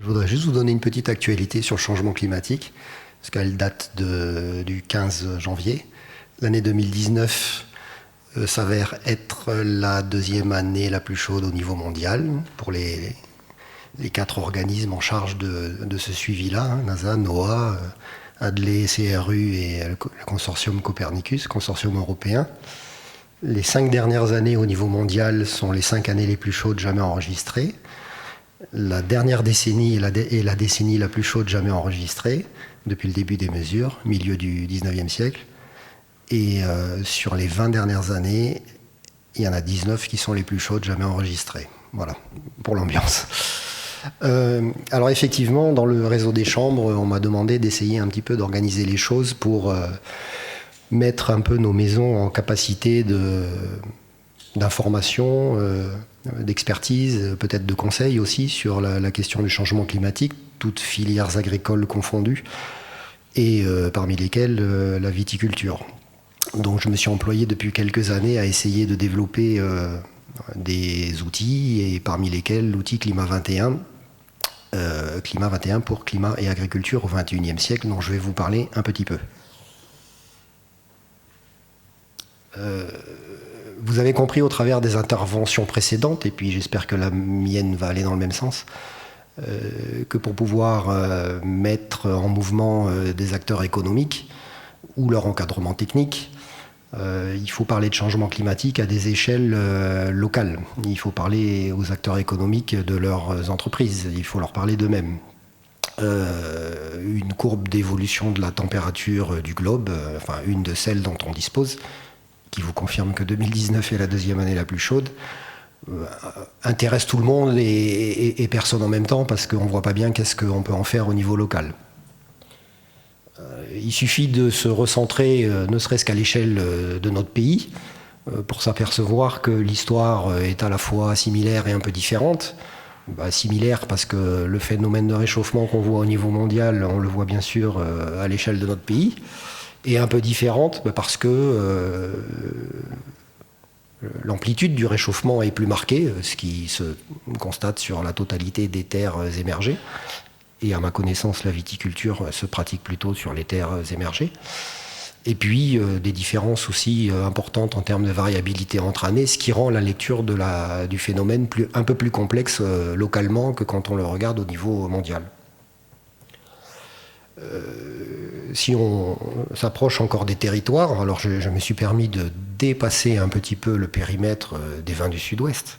Je voudrais juste vous donner une petite actualité sur le changement climatique, parce qu'elle date du 15 janvier. L'année 2019 s'avère être la deuxième année la plus chaude au niveau mondial pour les 4 organismes en charge de ce suivi-là, hein, NASA, NOAA, ADLE, CRU et le consortium Copernicus, consortium européen. Les 5 dernières années au niveau mondial sont les 5 années les plus chaudes jamais enregistrées. La dernière décennie est la décennie la plus chaude jamais enregistrée depuis le début des mesures, milieu du 19e siècle. Et sur les 20 dernières années, il y en a 19 qui sont les plus chaudes jamais enregistrées. Voilà, pour l'ambiance. Alors effectivement, dans le réseau des chambres, on m'a demandé d'essayer un petit peu d'organiser les choses pour mettre un peu nos maisons en capacité d'information, d'expertise, peut-être de conseils aussi sur la question du changement climatique, toutes filières agricoles confondues, et parmi lesquelles la viticulture. Donc je me suis employé depuis quelques années à essayer de développer des outils, et parmi lesquels l'outil Climat 21, Climat 21 pour climat et agriculture au XXIe siècle, dont je vais vous parler un petit peu. Vous avez compris au travers des interventions précédentes, et puis j'espère que la mienne va aller dans le même sens, que pour pouvoir mettre en mouvement des acteurs économiques ou leur encadrement technique, il faut parler de changement climatique à des échelles locales. Il faut parler aux acteurs économiques de leurs entreprises, il faut leur parler d'eux-mêmes. Une courbe d'évolution de la température du globe, enfin une de celles dont on dispose, qui vous confirme que 2019 est la deuxième année la plus chaude, intéresse tout le monde et personne en même temps, parce qu'on ne voit pas bien qu'est-ce qu'on peut en faire au niveau local. Il suffit de se recentrer, ne serait-ce qu'à l'échelle de notre pays, pour s'apercevoir que l'histoire est à la fois similaire et un peu différente. Similaire parce que le phénomène de réchauffement qu'on voit au niveau mondial, on le voit bien sûr à l'échelle de notre pays, et un peu différente parce que l'amplitude du réchauffement est plus marquée, ce qui se constate sur la totalité des terres émergées. Et à ma connaissance, la viticulture se pratique plutôt sur les terres émergées. Et puis des différences aussi importantes en termes de variabilité entre années, ce qui rend la lecture du phénomène un peu plus complexe localement que quand on le regarde au niveau mondial. Si on s'approche encore des territoires, alors je me suis permis de dépasser un petit peu le périmètre des vins du Sud-Ouest.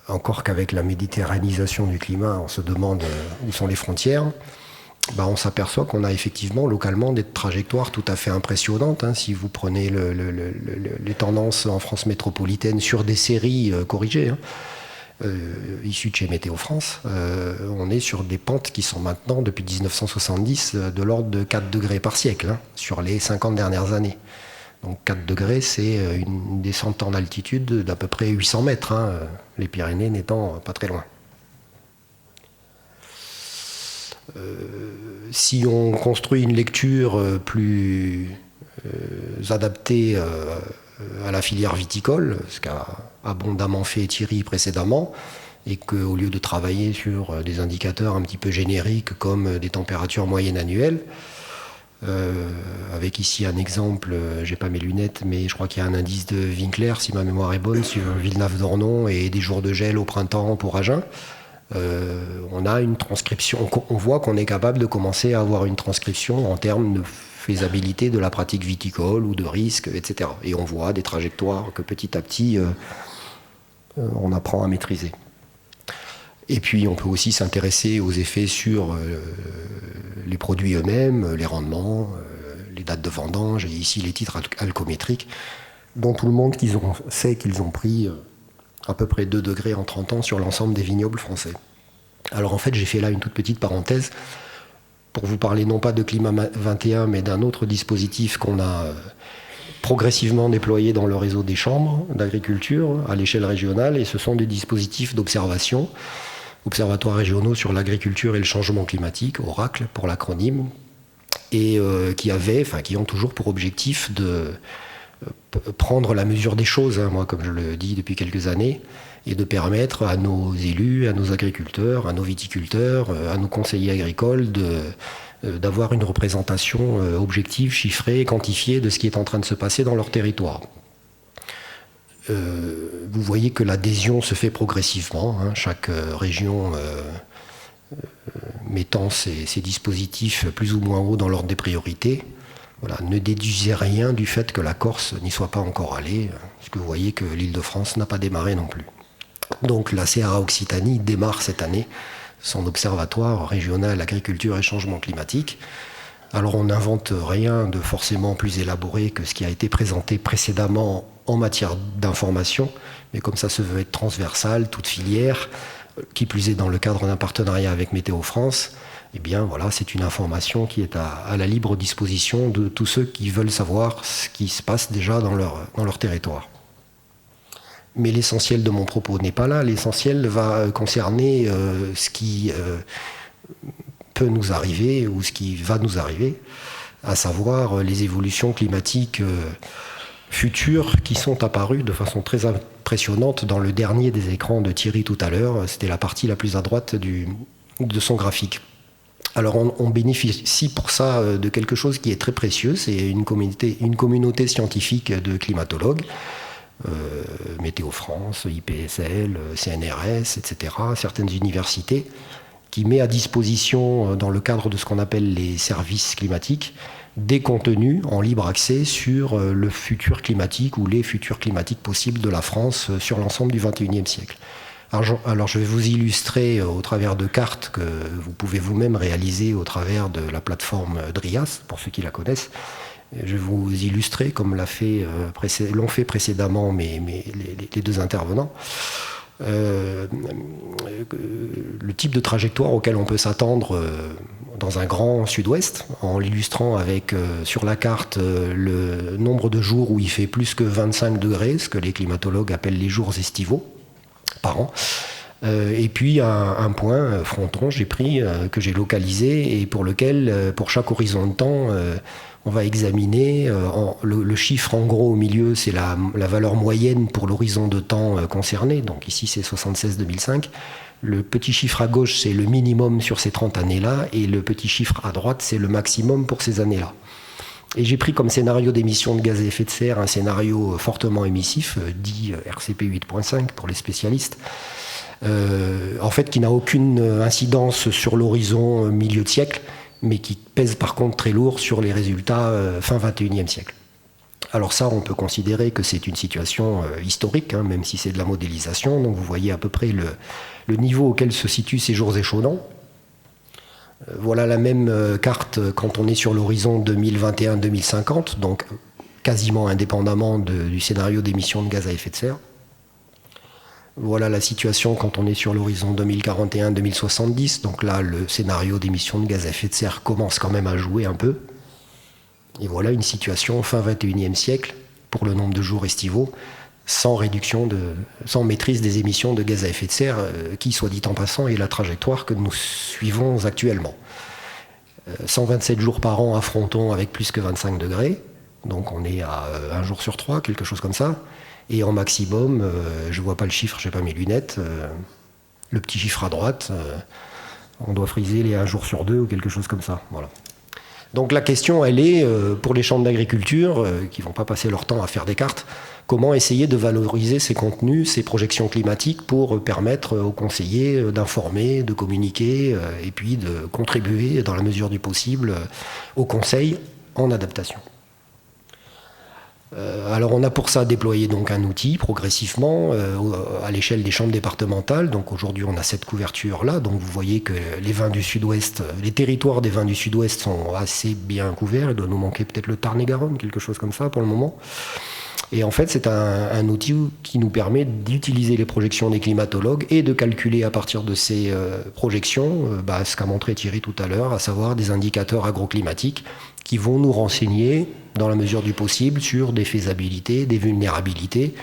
Encore qu'avec la méditerranisation du climat, on se demande où sont les frontières. On s'aperçoit qu'on a effectivement localement des trajectoires tout à fait impressionnantes. Si vous prenez les tendances en France métropolitaine sur des séries corrigées, issues de chez Météo France, on est sur des pentes qui sont maintenant, depuis 1970, de l'ordre de 4 degrés par siècle, sur les 50 dernières années. Donc 4 degrés, c'est une descente en altitude d'à peu près 800 mètres, les Pyrénées n'étant pas très loin. Si on construit une lecture plus adaptée à la filière viticole, ce qu'a abondamment fait Thierry précédemment, et qu'au lieu de travailler sur des indicateurs un petit peu génériques comme des températures moyennes annuelles, avec ici un exemple, j'ai pas mes lunettes, mais je crois qu'il y a un indice de Winkler, si ma mémoire est bonne, sur Villeneuve-d'Ornon et des jours de gel au printemps pour Agen. On a une transcription, on voit qu'on est capable de commencer à avoir une transcription en termes de faisabilité de la pratique viticole ou de risque, etc. Et on voit des trajectoires que petit à petit on apprend à maîtriser. Et puis on peut aussi s'intéresser aux effets sur les produits eux-mêmes, les rendements, les dates de vendange, et ici les titres alcométriques, dont tout le monde sait qu'ils ont pris à peu près 2 degrés en 30 ans sur l'ensemble des vignobles français. Alors en fait, j'ai fait là une toute petite parenthèse pour vous parler non pas de Climat 21, mais d'un autre dispositif qu'on a progressivement déployé dans le réseau des chambres d'agriculture à l'échelle régionale, et ce sont des dispositifs d'observation, observatoires régionaux sur l'agriculture et le changement climatique, Oracle pour l'acronyme, et qui ont toujours pour objectif prendre la mesure des choses, hein, moi comme je le dis depuis quelques années, et de permettre à nos élus, à nos agriculteurs, à nos viticulteurs, à nos conseillers agricoles d'avoir une représentation objective, chiffrée, quantifiée de ce qui est en train de se passer dans leur territoire. Vous voyez que l'adhésion se fait progressivement, hein, chaque région mettant ses dispositifs plus ou moins haut dans l'ordre des priorités. Voilà, ne déduisez rien du fait que la Corse n'y soit pas encore allée, puisque vous voyez que l'Île-de-France n'a pas démarré non plus. Donc la CRA Occitanie démarre cette année son observatoire régional agriculture et changement climatique. Alors on n'invente rien de forcément plus élaboré que ce qui a été présenté précédemment en matière d'information, mais comme ça se veut être transversal, toute filière, qui plus est dans le cadre d'un partenariat avec Météo France, eh bien voilà, c'est une information qui est à la libre disposition de tous ceux qui veulent savoir ce qui se passe déjà dans leur territoire. Mais l'essentiel de mon propos n'est pas là, l'essentiel va concerner ce qui peut nous arriver ou ce qui va nous arriver, à savoir les évolutions climatiques futures qui sont apparues de façon très impressionnante dans le dernier des écrans de Thierry tout à l'heure. C'était la partie la plus à droite de son graphique. Alors on bénéficie pour ça de quelque chose qui est très précieux, c'est une communauté scientifique de climatologues, Météo France, IPSL, CNRS, etc., certaines universités, qui met à disposition, dans le cadre de ce qu'on appelle les services climatiques, des contenus en libre accès sur le futur climatique ou les futurs climatiques possibles de la France sur l'ensemble du XXIe siècle. Alors je vais vous illustrer au travers de cartes que vous pouvez vous-même réaliser au travers de la plateforme Drias, pour ceux qui la connaissent. Je vais vous illustrer, comme l'ont fait précédemment les deux intervenants, le type de trajectoire auquel on peut s'attendre dans un grand sud-ouest, en l'illustrant avec sur la carte le nombre de jours où il fait plus que 25 degrés, ce que les climatologues appellent les jours estivaux par an. Et puis un point fronton j'ai pris, que j'ai localisé et pour lequel, pour chaque horizon de temps, on va examiner le chiffre en gros au milieu, c'est la valeur moyenne pour l'horizon de temps concerné. Donc ici c'est 76-2005. Le petit chiffre à gauche c'est le minimum sur ces 30 années-là et le petit chiffre à droite c'est le maximum pour ces années-là. Et j'ai pris comme scénario d'émission de gaz à effet de serre un scénario fortement émissif, dit RCP 8.5 pour les spécialistes, en fait qui n'a aucune incidence sur l'horizon milieu de siècle, mais qui pèse par contre très lourd sur les résultats fin 21e siècle. Alors ça, on peut considérer que c'est une situation historique, hein, même si c'est de la modélisation. Donc vous voyez à peu près le niveau auquel se situent ces jours échelonnants. Voilà la même carte quand on est sur l'horizon 2021-2050, donc quasiment indépendamment du scénario d'émission de gaz à effet de serre. Voilà la situation quand on est sur l'horizon 2041-2070. Donc là, le scénario d'émission de gaz à effet de serre commence quand même à jouer un peu. Et voilà une situation fin 21e siècle pour le nombre de jours estivaux, sans maîtrise des émissions de gaz à effet de serre, qui, soit dit en passant, est la trajectoire que nous suivons actuellement. 127 jours par an affrontons avec plus que 25 degrés. Donc on est à un jour sur 3, quelque chose comme ça. Et en maximum, je ne vois pas le chiffre, je n'ai pas mes lunettes, le petit chiffre à droite, on doit friser les 1 jour sur 2 ou quelque chose comme ça. Voilà. Donc la question, elle est, pour les chambres d'agriculture, qui ne vont pas passer leur temps à faire des cartes, comment essayer de valoriser ces contenus, ces projections climatiques pour permettre aux conseillers d'informer, de communiquer et puis de contribuer dans la mesure du possible au conseil en adaptation. Alors on a pour ça déployé donc un outil progressivement à l'échelle des chambres départementales. Donc aujourd'hui on a cette couverture là. Donc vous voyez que les vins du Sud-Ouest, les territoires des vins du Sud-Ouest sont assez bien couverts. Il doit nous manquer peut-être le Tarn-et-Garonne, quelque chose comme ça pour le moment. Et en fait c'est un outil qui nous permet d'utiliser les projections des climatologues et de calculer à partir de ces projections ce qu'a montré Thierry tout à l'heure, à savoir des indicateurs agroclimatiques qui vont nous renseigner, dans la mesure du possible, sur des faisabilités, des vulnérabilités,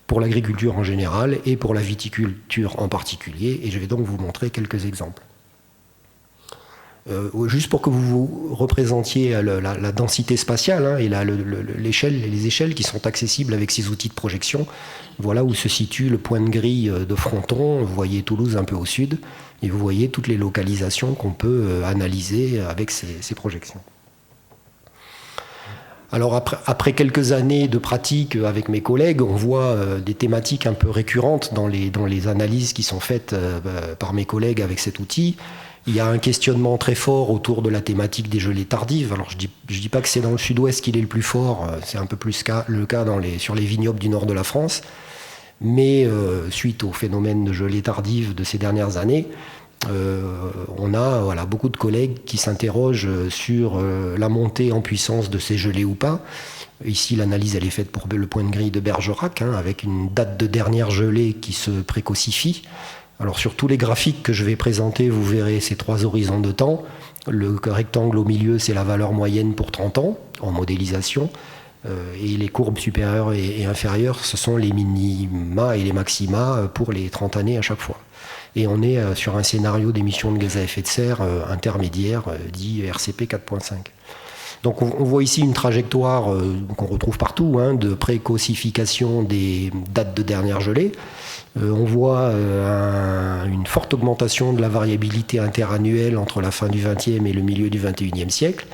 pour l'agriculture en général et pour la viticulture en particulier. Et je vais donc vous montrer quelques exemples. Juste pour que vous vous représentiez la densité spatiale hein, et les échelles qui sont accessibles avec ces outils de projection. Voilà où se situe le point de grille de Fronton. Vous voyez Toulouse un peu au sud et vous voyez toutes les localisations qu'on peut analyser avec ces projections. Alors après quelques années de pratique avec mes collègues, on voit des thématiques un peu récurrentes dans les analyses qui sont faites par mes collègues avec cet outil. Il y a un questionnement très fort autour de la thématique des gelées tardives. Alors je dis pas que c'est dans le sud-ouest qu'il est le plus fort, c'est un peu plus le cas sur les vignobles du nord de la France. Mais suite au phénomène de gelée tardive de ces dernières années, on a beaucoup de collègues qui s'interrogent sur la montée en puissance de ces gelées ou pas. Ici, l'analyse elle est faite pour le point de grille de Bergerac, hein, avec une date de dernière gelée qui se précocifie. Alors sur tous les graphiques que je vais présenter, vous verrez ces 3 horizons de temps. Le rectangle au milieu, c'est la valeur moyenne pour 30 ans en modélisation. Et les courbes supérieures et inférieures, ce sont les minima et les maxima pour les 30 années à chaque fois. Et on est sur un scénario d'émissions de gaz à effet de serre intermédiaire, dit RCP 4.5. Donc on voit ici une trajectoire qu'on retrouve partout, hein, de précocification des dates de dernière gelée. On voit une forte augmentation de la variabilité interannuelle entre la fin du XXe et le milieu du XXIe siècle.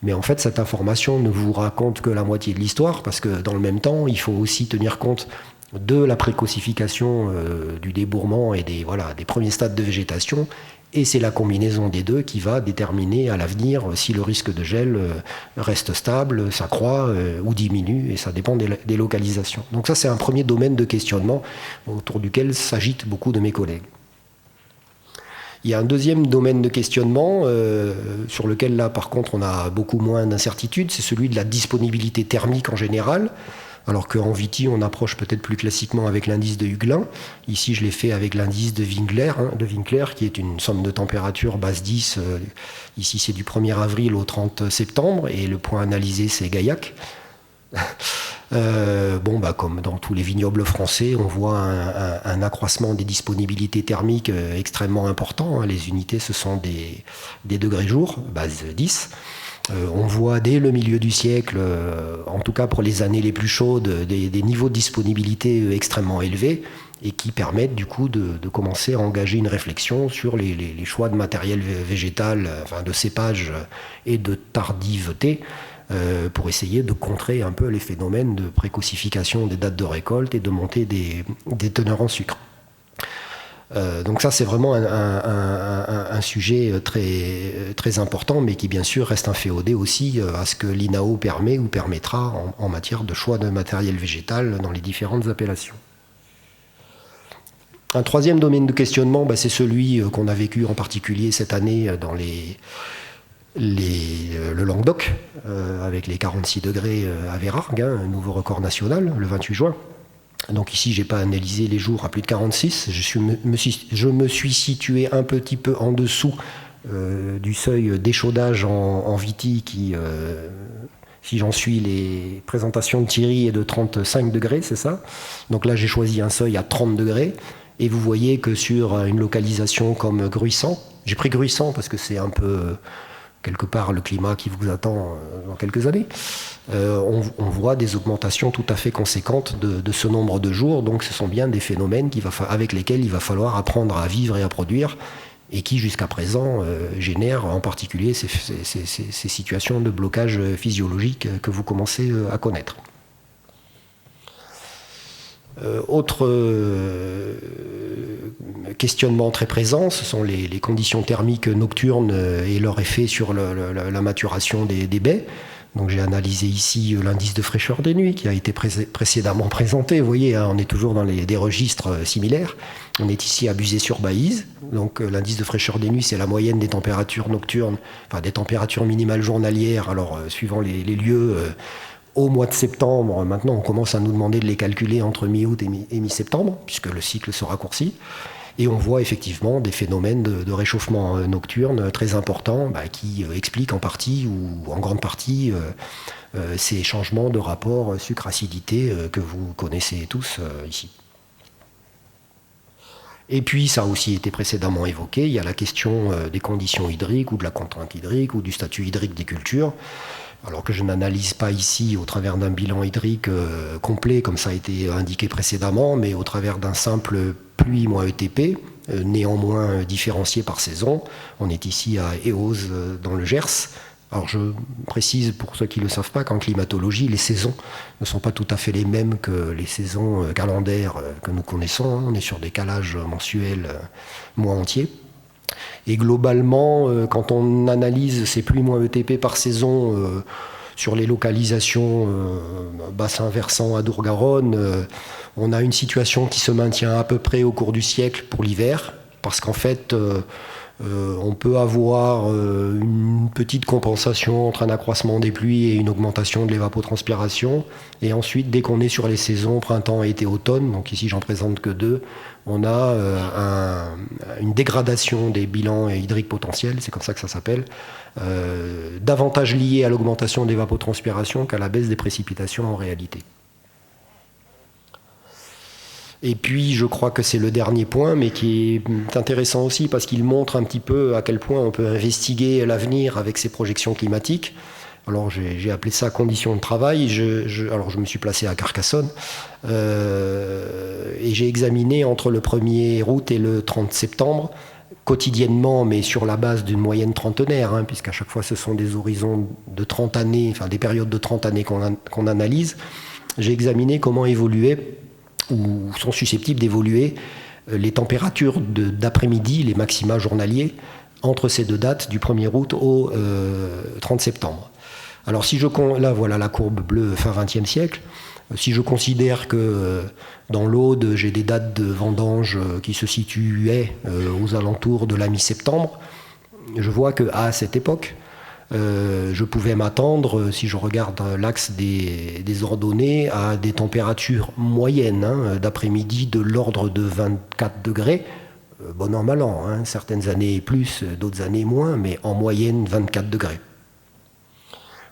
Mais en fait, cette information ne vous raconte que la moitié de l'histoire, parce que dans le même temps, il faut aussi tenir compte de la précocification du débourrement et des premiers stades de végétation. Et c'est la combinaison des deux qui va déterminer à l'avenir si le risque de gel reste stable, s'accroît ou diminue, et ça dépend des localisations. Donc ça, c'est un premier domaine de questionnement autour duquel s'agitent beaucoup de mes collègues. Il y a un deuxième domaine de questionnement sur lequel, là, par contre, on a beaucoup moins d'incertitudes, c'est celui de la disponibilité thermique en général. Alors qu'en Viti, on approche peut-être plus classiquement avec l'indice de Huglin. Ici, je l'ai fait avec l'indice de Winkler, qui est une somme de température base 10. Ici, c'est du 1er avril au 30 septembre, et le point analysé, c'est Gaillac. Comme dans tous les vignobles français, on voit un accroissement des disponibilités thermiques extrêmement important. Les unités, ce sont des degrés jour, base 10. On voit dès le milieu du siècle, en tout cas pour les années les plus chaudes, des niveaux de disponibilité extrêmement élevés et qui permettent du coup de commencer à engager une réflexion sur les choix de matériel végétal, de cépage et de tardiveté, pour essayer de contrer un peu les phénomènes de précocification des dates de récolte et de montée des teneurs en sucre. Donc ça, c'est vraiment un sujet très, très important, mais qui bien sûr reste inféodé aussi à ce que l'INAO permet ou permettra en matière de choix de matériel végétal dans les différentes appellations. Un troisième domaine de questionnement, c'est celui qu'on a vécu en particulier cette année dans le Languedoc, avec les 46 degrés à Vérargues, un nouveau record national, le 28 juin. Donc ici, je n'ai pas analysé les jours à plus de 46. Je me suis situé un petit peu en dessous du seuil d'échaudage en Viti qui, si j'en suis les présentations de Thierry, est de 35 degrés, c'est ça. Donc là, j'ai choisi un seuil à 30 degrés. Et vous voyez que sur une localisation comme Gruissant, j'ai pris Gruissant parce que c'est un peu quelque part le climat qui vous attend dans quelques années, on voit des augmentations tout à fait conséquentes de ce nombre de jours. Donc ce sont bien des phénomènes avec lesquels il va falloir apprendre à vivre et à produire, et qui jusqu'à présent génèrent en particulier ces situations de blocage physiologique que vous commencez à connaître. Autre questionnement très présent, ce sont les conditions thermiques nocturnes et leur effet sur la maturation des baies. Donc j'ai analysé ici l'indice de fraîcheur des nuits qui a été précédemment présenté. Vous voyez, on est toujours dans des registres similaires. On est ici à Buzet-sur-Baïse. Donc l'indice de fraîcheur des nuits, c'est la moyenne des températures nocturnes, des températures minimales journalières. Alors suivant les lieux, au mois de septembre, maintenant on commence à nous demander de les calculer entre mi-août et mi-septembre, puisque le cycle se raccourcit. Et on voit effectivement des phénomènes de réchauffement nocturne très importants qui expliquent en partie ou en grande partie ces changements de rapport sucre-acidité que vous connaissez tous ici. Et puis, ça a aussi été précédemment évoqué, il y a la question des conditions hydriques ou de la contrainte hydrique ou du statut hydrique des cultures. Alors que je n'analyse pas ici au travers d'un bilan hydrique complet, comme ça a été indiqué précédemment, mais au travers d'un simple pluie moins ETP, néanmoins différencié par saison. On est ici à Eauze, dans le Gers. Alors je précise pour ceux qui ne le savent pas qu'en climatologie, les saisons ne sont pas tout à fait les mêmes que les saisons calendaires que nous connaissons. On est sur des calages mensuels mois entiers. Et globalement, quand on analyse ces pluies moins ETP par saison sur les localisations bassin versant Adour-Garonne, on a une situation qui se maintient à peu près au cours du siècle pour l'hiver, parce qu'en fait, on peut avoir une petite compensation entre un accroissement des pluies et une augmentation de l'évapotranspiration. Et ensuite, dès qu'on est sur les saisons printemps, été, automne, donc ici j'en présente que 2, on a une dégradation des bilans hydriques potentiels, c'est comme ça que ça s'appelle, davantage liée à l'augmentation de l'évapotranspiration qu'à la baisse des précipitations en réalité. Et puis, je crois que c'est le dernier point, mais qui est intéressant aussi parce qu'il montre un petit peu à quel point on peut investiguer l'avenir avec ces projections climatiques. Alors, j'ai appelé ça conditions de travail. Alors, je me suis placé à Carcassonne et j'ai examiné entre le 1er août et le 30 septembre, quotidiennement, mais sur la base d'une moyenne trentenaire, puisqu'à chaque fois, ce sont des horizons de 30 années, enfin des périodes de 30 années qu'on analyse. J'ai examiné comment évoluer ou sont susceptibles d'évoluer les températures d'après-midi, les maxima journaliers, entre ces deux dates, du 1er août au 30 septembre. Alors là, voilà la courbe bleue fin XXe siècle. Si je considère que dans l'Aude, j'ai des dates de vendange qui se situaient aux alentours de la mi-septembre, je vois qu'à cette époque, je pouvais m'attendre, si je regarde l'axe des ordonnées, à des températures moyennes d'après-midi de l'ordre de 24 degrés, bon an, mal an, certaines années plus, d'autres années moins, mais en moyenne 24 degrés.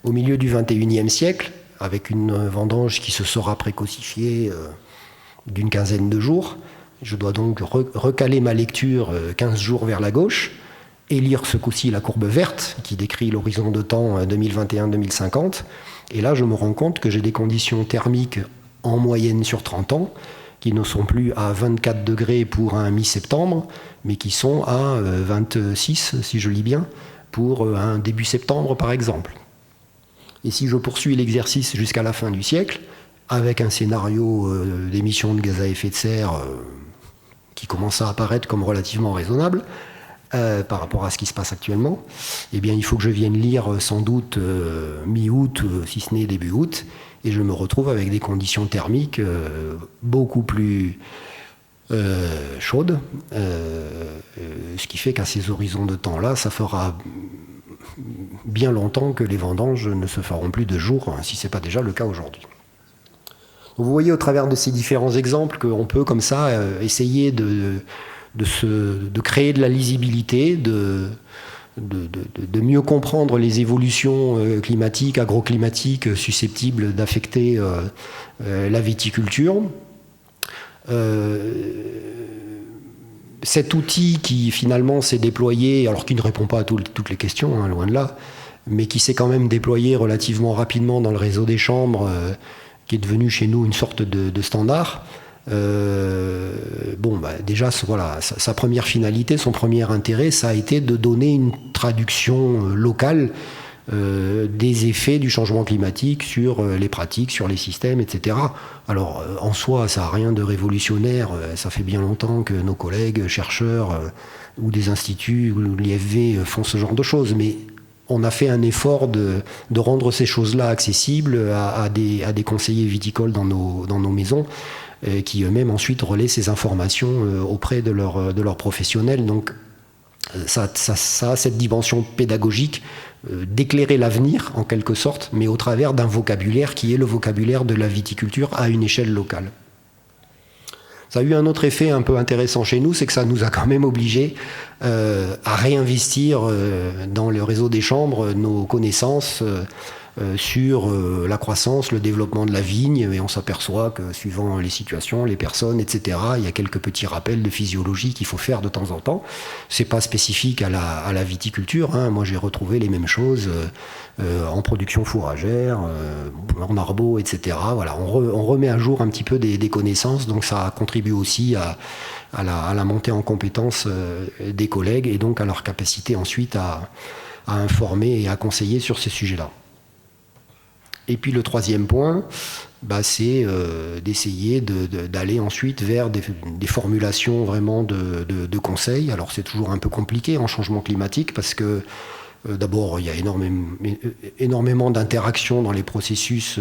Au milieu du XXIe siècle, avec une vendange qui se sera précocifiée d'une quinzaine de jours, je dois donc recaler ma lecture 15 jours vers la gauche, et lire ce coup-ci la courbe verte qui décrit l'horizon de temps 2021-2050. Et là, je me rends compte que j'ai des conditions thermiques en moyenne sur 30 ans qui ne sont plus à 24 degrés pour un mi-septembre, mais qui sont à 26, si je lis bien, pour un début septembre, par exemple. Et si je poursuis l'exercice jusqu'à la fin du siècle, avec un scénario d'émissions de gaz à effet de serre qui commence à apparaître comme relativement raisonnable, par rapport à ce qui se passe actuellement, eh bien, il faut que je vienne lire sans doute mi-août, si ce n'est début août, et je me retrouve avec des conditions thermiques beaucoup plus chaudes, ce qui fait qu'à ces horizons de temps-là, ça fera bien longtemps que les vendanges ne se feront plus de jour, si ce n'est pas déjà le cas aujourd'hui. Vous voyez au travers de ces différents exemples qu'on peut comme ça essayer de créer de la lisibilité, de mieux comprendre les évolutions climatiques, agroclimatiques susceptibles d'affecter la viticulture. Cet outil qui finalement s'est déployé, alors qui ne répond pas à toutes les questions, loin de là, mais qui s'est quand même déployé relativement rapidement dans le réseau des chambres, qui est devenu chez nous une sorte de standard. Déjà, voilà, sa première finalité, son premier intérêt, ça a été de donner une traduction locale des effets du changement climatique sur les pratiques, sur les systèmes, etc. Alors, en soi, ça n'a rien de révolutionnaire. Ça fait bien longtemps que nos collègues chercheurs ou des instituts ou l'IFV font ce genre de choses, mais on a fait un effort de rendre ces choses-là accessibles à des conseillers viticoles dans nos maisons, qui eux-mêmes ensuite relaient ces informations auprès de leurs professionnels. Donc ça a cette dimension pédagogique d'éclairer l'avenir en quelque sorte, mais au travers d'un vocabulaire qui est le vocabulaire de la viticulture à une échelle locale. Ça a eu un autre effet un peu intéressant chez nous, c'est que ça nous a quand même obligés à réinvestir dans le réseau des chambres nos connaissances sur la croissance, le développement de la vigne, et on s'aperçoit que suivant les situations, les personnes, etc., il y a quelques petits rappels de physiologie qu'il faut faire de temps en temps. C'est pas spécifique à la viticulture, hein. Moi j'ai retrouvé les mêmes choses en production fourragère, en arbo, etc. Voilà, on remet à jour un petit peu des connaissances, donc ça contribue aussi à la montée en compétences des collègues et donc à leur capacité ensuite à informer et à conseiller sur ces sujets-là. Et puis le troisième point, c'est d'essayer d'aller ensuite vers des formulations vraiment de conseils. Alors c'est toujours un peu compliqué en changement climatique parce que d'abord il y a énormément d'interactions dans les processus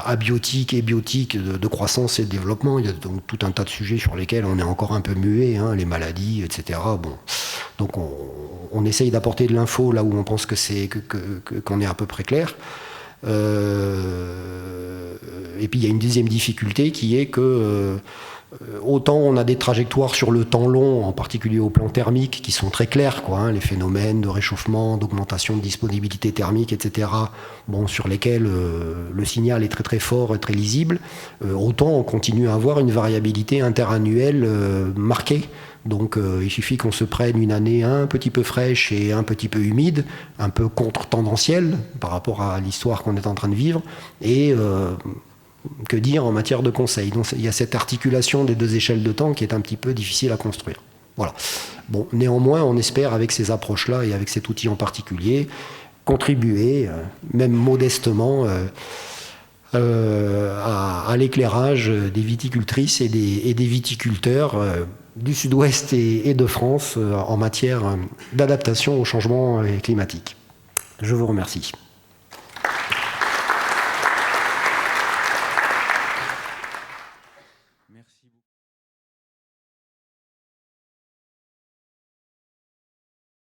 abiotiques et biotiques de croissance et de développement. Il y a donc tout un tas de sujets sur lesquels on est encore un peu muet, hein, les maladies, etc. Bon. Donc on essaye d'apporter de l'info là où on pense qu'on est à peu près clair. Et puis il y a une deuxième difficulté qui est que autant on a des trajectoires sur le temps long, en particulier au plan thermique, qui sont très claires, quoi, hein, les phénomènes de réchauffement, d'augmentation de disponibilité thermique, etc., sur lesquels le signal est très très fort et très lisible, autant on continue à avoir une variabilité interannuelle marquée. Donc il suffit qu'on se prenne une année un petit peu fraîche et un petit peu humide, un peu contre-tendancielle par rapport à l'histoire qu'on est en train de vivre, et que dire en matière de conseil. Donc il y a cette articulation des deux échelles de temps qui est un petit peu difficile à construire. Voilà. Bon, néanmoins, on espère avec ces approches-là et avec cet outil en particulier, contribuer, même modestement, à l'éclairage des viticultrices et des viticulteurs du sud-ouest et de France en matière d'adaptation au changement climatique. Je vous remercie.